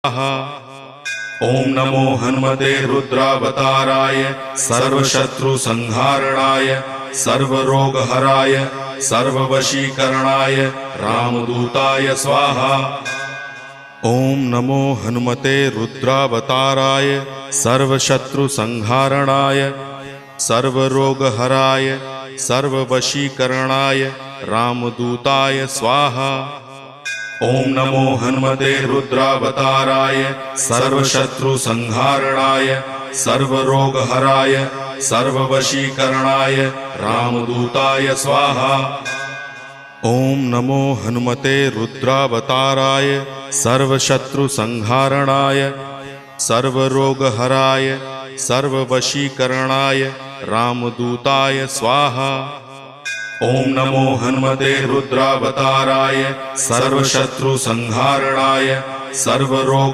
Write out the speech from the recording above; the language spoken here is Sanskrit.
ओम नमो हनुमते रुद्रावताराय सर्वशत्रुसंहारणाय सर्वरोगहराय सर्ववशीकरणाय रामदूताय स्वाहा। ओम नमो हनुमते रुद्रावताराय सर्वशत्रुसंहारणाय सर्वरोगहराय सर्ववशीकरणाय रामदूताय स्वाहा। ओम नमो हनुमते रुद्रावताराय सर्वशत्रुसंहारणाय सर्वरोगहराय सर्ववशीकरणाय रामदूताय स्वाहा। ओम नमो हनुमते रुद्रावताराय सर्वशत्रुसंहारणाय सर्वरोगहराय सर्ववशीकरणाय रामदूताय स्वाहा। ओम नमो हनुमते रुद्रावताराय सर्वशत्रुसंहारणाय सर्वरोग